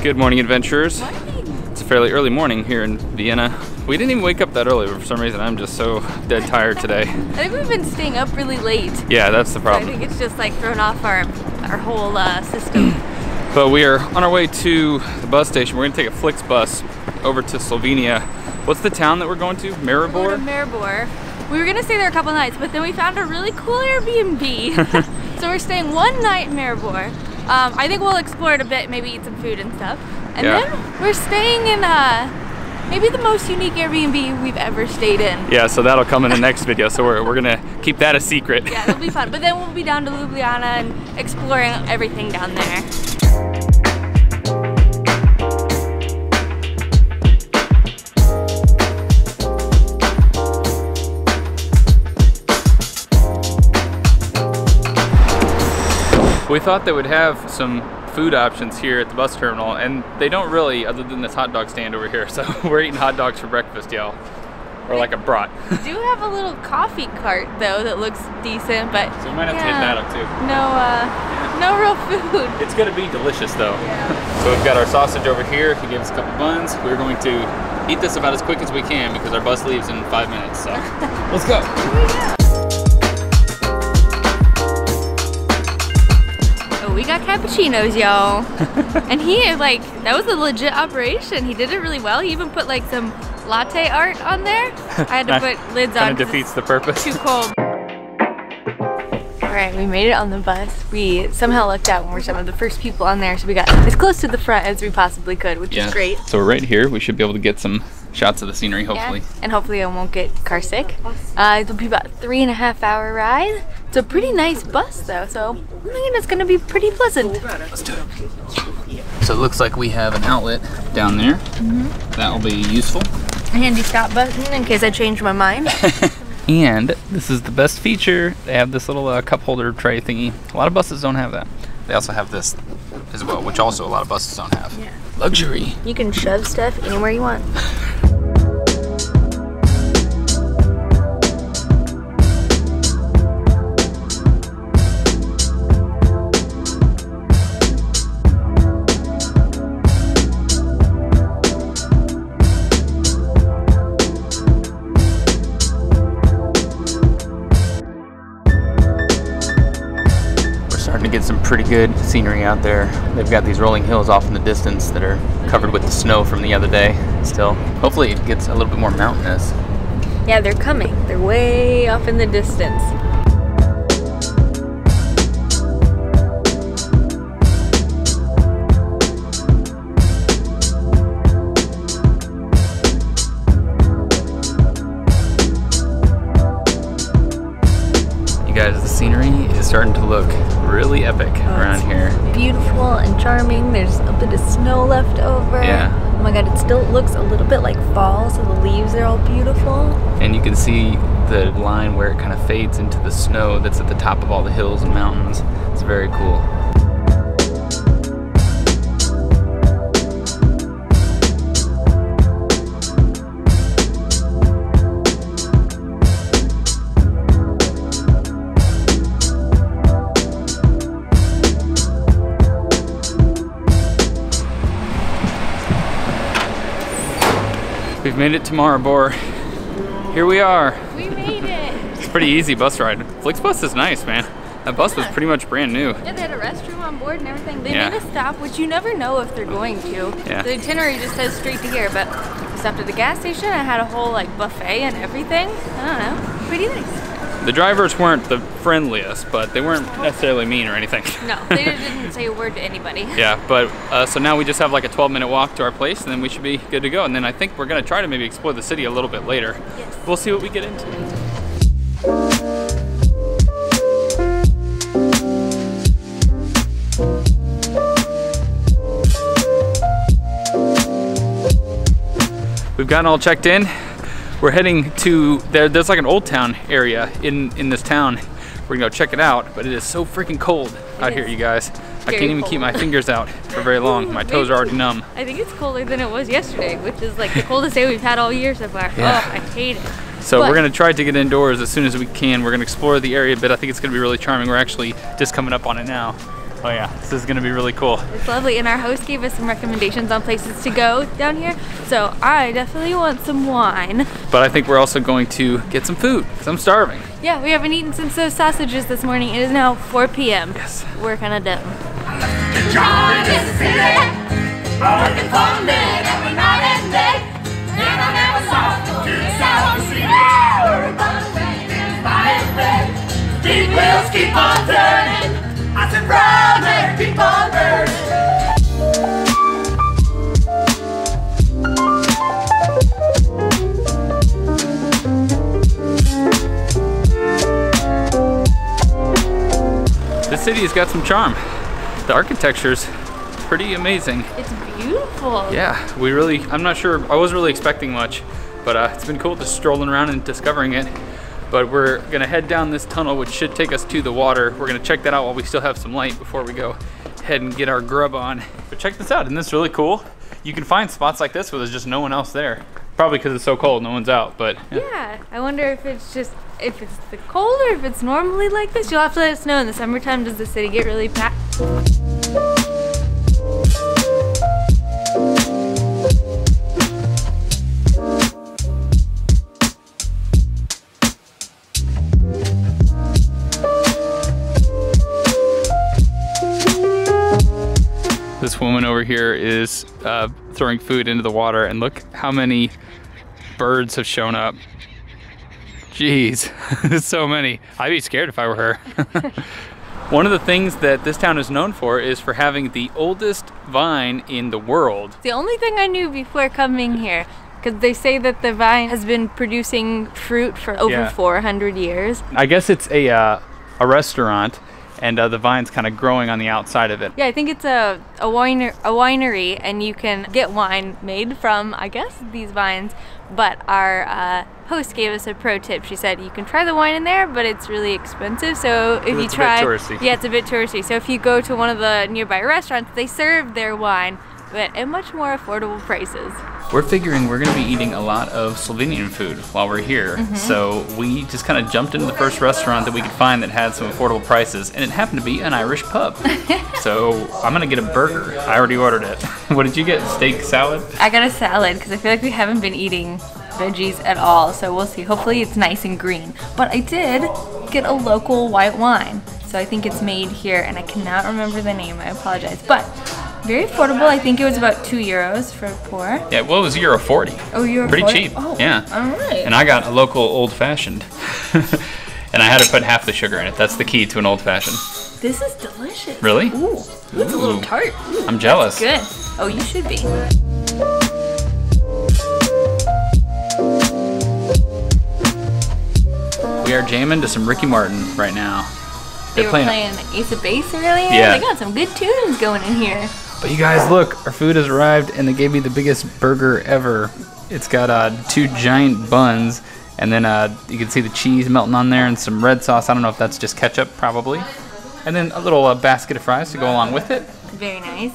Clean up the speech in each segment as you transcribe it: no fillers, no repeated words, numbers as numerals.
Good morning, adventurers. Morning. It's a fairly early morning here in Vienna. We didn't even wake up that early, but for some reason I'm just so dead tired today. I think we've been staying up really late. Yeah, that's the problem. So I think it's just like thrown off our whole system. But we are on our way to the bus station. We're gonna take a Flix bus over to Slovenia. What's the town that we're going to? Maribor? We're going to Maribor. We were gonna stay there a couple nights, but then we found a really cool Airbnb. So we're staying one night in Maribor. I think we'll explore it a bit, maybe eat some food and stuff. And then we're staying in maybe the most unique Airbnb we've ever stayed in. Yeah, so that'll come in the next video. So we're gonna keep that a secret. Yeah, it'll be fun. But then we'll be down to Ljubljana and exploring everything down there. We thought they would have some food options here at the bus terminal, and they don't really, other than this hot dog stand over here. So we're eating hot dogs for breakfast, y'all. Or like a brat. We do have a little coffee cart though that looks decent, but so we might have to hit that up too. No real food. It's gonna be delicious though. Yeah. So we've got our sausage over here. He gave us a couple buns. We're going to eat this about as quick as we can because our bus leaves in 5 minutes. So let's go. We got cappuccinos, y'all. And he, like, that was a legit operation. He did it really well. He even put like some latte art on there. I had to put lids on. Kind of defeats the purpose. Too cold. All right, we made it on the bus. We somehow lucked out when we were some of the first people on there, so we got as close to the front as we possibly could, which is great. So we're right here. We should be able to get some shots of the scenery, hopefully. Yeah. And hopefully I won't get car sick. It'll be about a 3.5 hour ride. It's a pretty nice bus though, so I'm thinking it's gonna be pretty pleasant. Let's do it. So it looks like we have an outlet down there. That will be useful. A handy stop button in case I change my mind. And this is the best feature. They have this little cup holder tray thingy. A lot of buses don't have that. They also have this as well, which also a lot of buses don't have. Yeah. Luxury. You can shove stuff anywhere you want. Starting to get some pretty good scenery out there. They've got these rolling hills off in the distance that are covered with the snow from the other day still. Hopefully it gets a little bit more mountainous. Yeah, they're coming. They're way off in the distance. Guys, the scenery is starting to look really epic around here. Beautiful and charming. There's a bit of snow left over. Yeah. Oh my god, it still looks a little bit like fall, so the leaves are all beautiful. And you can see the line where it kind of fades into the snow that's at the top of all the hills and mountains. It's very cool. We've made it to Maribor. Here we are. We made it. It's a pretty easy bus ride. Flixbus is nice, man. That bus was pretty much brand new. Yeah, they had a restroom on board and everything. They made a stop, which you never know if they're going to. Yeah. The itinerary just says straight to here, but we stopped at the gas station and had a whole like buffet and everything. I don't know, pretty nice. The drivers weren't the friendliest, but they weren't necessarily mean or anything. No, they didn't say a word to anybody. Yeah, but so now we just have like a 12-minute walk to our place, and then we should be good to go. And then I think we're gonna try to maybe explore the city a little bit later. Yes. We'll see what we get into. We've gotten all checked in. We're heading to, there's like an old town area in this town. We're gonna go check it out, but it is so freaking cold out here, you guys. I can't even keep my fingers out for very long. My toes are already numb. I think it's colder than it was yesterday, which is like the coldest day we've had all year so far. Yeah. Oh, I hate it. So we're gonna try to get indoors as soon as we can. We're gonna explore the area a bit. I think it's gonna be really charming. We're actually just coming up on it now. Oh yeah, this is gonna be really cool. It's lovely, and our host gave us some recommendations on places to go down here, so I definitely want some wine. But I think we're also going to get some food, because I'm starving. Yeah, we haven't eaten since those sausages this morning. It is now 4 p.m. Yes. We're kind of done. Big wheels keep on turning. I said, brother, keep on burning. This city has got some charm. The architecture's pretty amazing. It's beautiful. Yeah, I'm not sure, I wasn't really expecting much, but it's been cool just strolling around and discovering it. But we're gonna head down this tunnel, which should take us to the water. We're gonna check that out while we still have some light before we go ahead and get our grub on. But check this out, isn't this really cool? You can find spots like this where there's just no one else there. Probably because it's so cold, no one's out, but. Yeah, I wonder if it's the cold or if it's normally like this. You'll have to let us know in the summertime. Does the city get really packed? This woman over here is throwing food into the water, and look how many birds have shown up. Jeez, so many. I'd be scared if I were her. One of the things that this town is known for is for having the oldest vine in the world. It's the only thing I knew before coming here, because they say that the vine has been producing fruit for over 400 years. I guess it's a restaurant, and the vine's kind of growing on the outside of it. Yeah, I think it's a winery, and you can get wine made from, I guess, these vines. But our host gave us a pro tip. She said you can try the wine in there, but it's really expensive. So if you try, it's a bit touristy. Yeah, it's a bit touristy. So if you go to one of the nearby restaurants, they serve their wine, but at much more affordable prices. We're figuring we're gonna be eating a lot of Slovenian food while we're here. So we just kind of jumped into the first restaurant that we could find that had some affordable prices, and it happened to be an Irish pub. So I'm gonna get a burger. I already ordered it. What did you get? Steak salad? I got a salad because I feel like we haven't been eating veggies at all, so we'll see. Hopefully it's nice and green. But I did get a local white wine. So I think it's made here, and I cannot remember the name, I apologize. But very affordable. I think it was about €2 for pour. Yeah, well, it was €1.40. Oh, €1.40? Pretty cheap. Oh, yeah. All right. And I got a local old fashioned. And I had to put half the sugar in it. That's the key to an old fashioned. This is delicious. Really? Ooh, it's a little tart. Ooh, I'm jealous. That's good. Oh, you should be. We are jamming to some Ricky Martin right now. They were playing Ace of Base earlier. Yeah. They got some good tunes going in here. But you guys, look, our food has arrived, and they gave me the biggest burger ever. It's got 2 giant buns, and then you can see the cheese melting on there and some red sauce. I don't know if that's just ketchup, probably. And then a little basket of fries to go along with it. Very nice.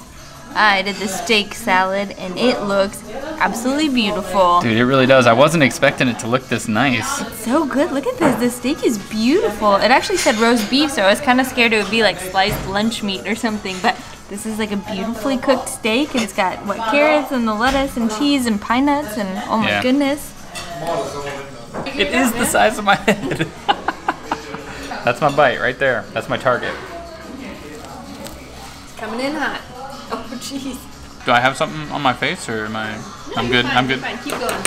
I did the steak salad, and it looks absolutely beautiful. Dude, it really does. I wasn't expecting it to look this nice. It's so good. Look at this. The steak is beautiful. It actually said roast beef, so I was kind of scared it would be like sliced lunch meat or something, but this is like a beautifully cooked steak, and it's got carrots and the lettuce and cheese and pine nuts, and oh my goodness. It is the size of my head. That's my bite right there. That's my target. It's coming in hot. Oh, jeez. Do I have something on my face, or am I? I'm good. Fine, I'm good. Fine. Keep going.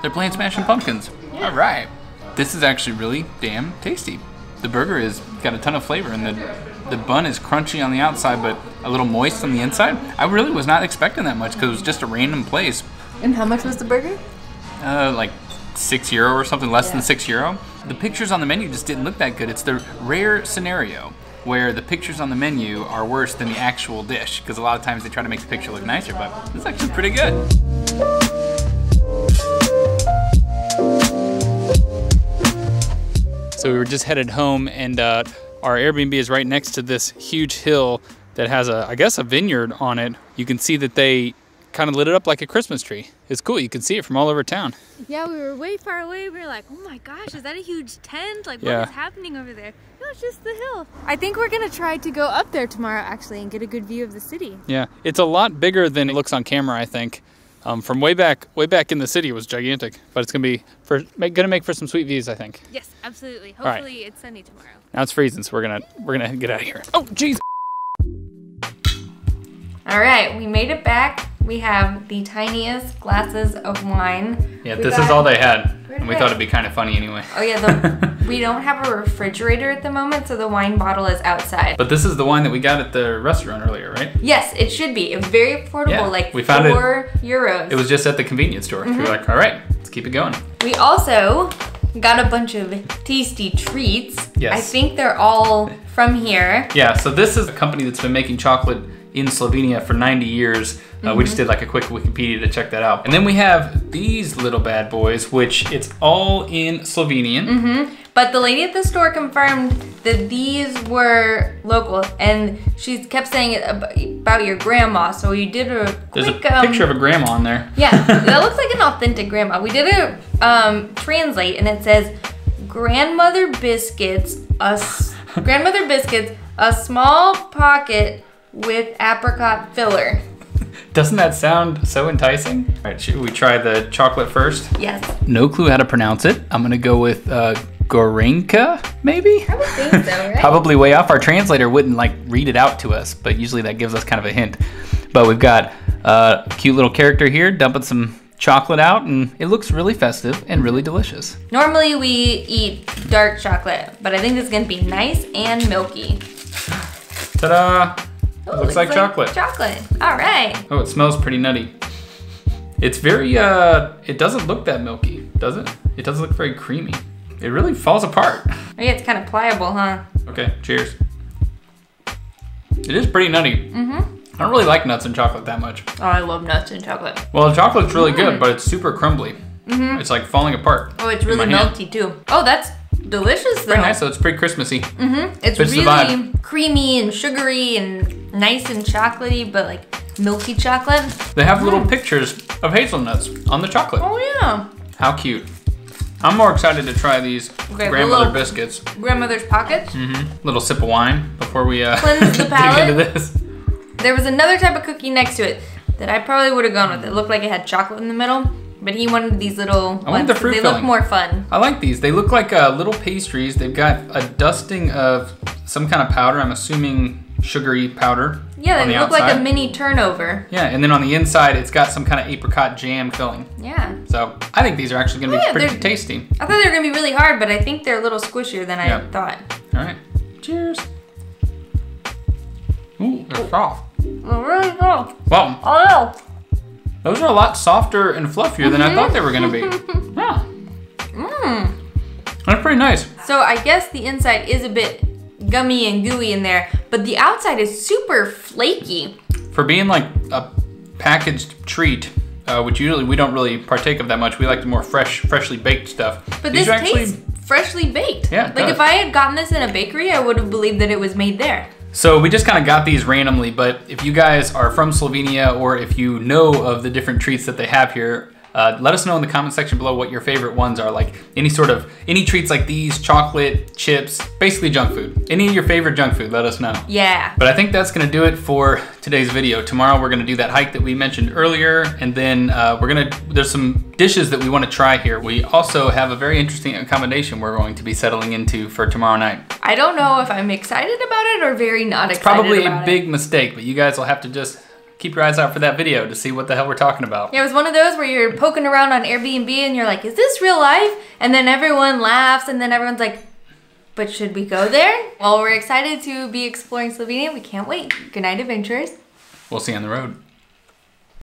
They're playing Smashing Pumpkins. Yeah. All right. This is actually really damn tasty. The burger is got a ton of flavor, and the bun is crunchy on the outside, but a little moist on the inside. I really was not expecting that much because it was just a random place. And how much was the burger? Like €6 or something, less than €6. The pictures on the menu just didn't look that good. It's the rare scenario where the pictures on the menu are worse than the actual dish, because a lot of times they try to make the picture look nicer, but it's actually pretty good. So we were just headed home, and our Airbnb is right next to this huge hill that has I guess a vineyard on it. You can see that they kind of lit it up like a Christmas tree. It's cool. You can see it from all over town. Yeah, we were way far away. We were like, oh my gosh, is that a huge tent? Like, Yeah. what is happening over there? No, it's just the hill. I think we're gonna try to go up there tomorrow, actually, and get a good view of the city. Yeah, it's a lot bigger than it looks on camera, I think. From way back in the city, it was gigantic, but it's gonna make for some sweet views, I think. Yes, absolutely. right. Hopefully it's sunny tomorrow. Now it's freezing, so we're gonna get out of here. Oh, jeez. All right, we made it back. We have the tiniest glasses of wine. Yeah, this is all they had, and we it? thought it'd be kind of funny anyway. Oh yeah, we don't have a refrigerator at the moment, so the wine bottle is outside. But this is the wine that we got at the restaurant earlier, right? Yes, it should be. It's very affordable, Yeah, like we found it. €4. It was just at the convenience store. We were like, all right, let's keep it going. We also got a bunch of tasty treats. Yes. I think they're all from here. Yeah, so this is a company that's been making chocolate in Slovenia for 90 years. We just did like a quick Wikipedia to check that out. And then we have these little bad boys, which it's all in Slovenian. But the lady at the store confirmed that these were local, and she kept saying it about your grandma. So we did a There's quick a picture of a grandma on there. Yeah, that looks like an authentic grandma. We did a translate, and it says grandmother biscuits, a small pocket with apricot filler. Doesn't that sound so enticing? All right, should we try the chocolate first? Yes. No clue how to pronounce it. I'm gonna go with Gorenka, maybe? I would think so, right? Probably way off. Our translator wouldn't like read it out to us, but usually that gives us kind of a hint. But we've got a cute little character here dumping some chocolate out, and it looks really festive and really delicious. Normally we eat dark chocolate, but I think this is gonna be nice and milky. Ta-da! Ooh, Looks like chocolate. Chocolate, all right. Oh, it smells pretty nutty. It's very, it doesn't look that milky, does it? It doesn't look very creamy. It really falls apart. Oh yeah, it's kind of pliable, huh? Okay, cheers. It is pretty nutty. I don't really like nuts and chocolate that much. Oh, I love nuts and chocolate. Well, the chocolate's really good, but it's super crumbly. It's like falling apart. Oh, it's really in my hand. melty too. Oh, that's delicious though. Very nice, though. It's pretty Christmassy. It's Fits the really vibe. creamy and sugary and nice and chocolatey, but like milky chocolate. They have little pictures of hazelnuts on the chocolate. Oh yeah. How cute. I'm more excited to try these grandmother little biscuits. Grandmother's pockets. Little sip of wine before we Cleanse the dig palate. into this. There was another type of cookie next to it that I probably would have gone with. It looked like it had chocolate in the middle, but he wanted these little I want ones the 'cause fruit they filling. look more fun. I like these. They look like little pastries. They've got a dusting of some kind of powder. I'm assuming sugary powder. Yeah, on they the look like a outside. mini turnover. Yeah, and then on the inside, it's got some kind of apricot jam filling. Yeah. So I think these are actually gonna be Yeah, pretty they're- tasty. I thought they were gonna be really hard, but I think they're a little squishier than Yeah. I thought. All right, cheers. Ooh, they're soft. Oh, really cool. Wow, Oh no. those are a lot softer and fluffier than I thought they were gonna be. Yeah, that's pretty nice. So I guess the inside is a bit gummy and gooey in there, but the outside is super flaky. For being like a packaged treat, which usually we don't really partake of that much. We like the more freshly baked stuff. But These this are tastes freshly baked. Yeah, it like does. if I had gotten this in a bakery, I would have believed that it was made there. So we just kind of got these randomly, but if you guys are from Slovenia or if you know of the different treats that they have here, let us know in the comment section below what your favorite ones are. Like any treats like these, chocolate, chips, basically junk food. Any of your favorite junk food, let us know. Yeah. But I think that's gonna do it for today's video. Tomorrow we're gonna do that hike that we mentioned earlier, and then there's some dishes that we wanna try here. We also have a very interesting accommodation we're going to be settling into for tomorrow night. I don't know if I'm excited about it or very not excited Probably about a big mistake, but you guys will have to just keep your eyes out for that video to see what the hell we're talking about. Yeah, it was one of those where you're poking around on Airbnb and you're like, is this real life? And then everyone laughs and then everyone's like, but should we go there? Well, we're excited to be exploring Slovenia. We can't wait. Good night, adventurers. We'll see you on the road.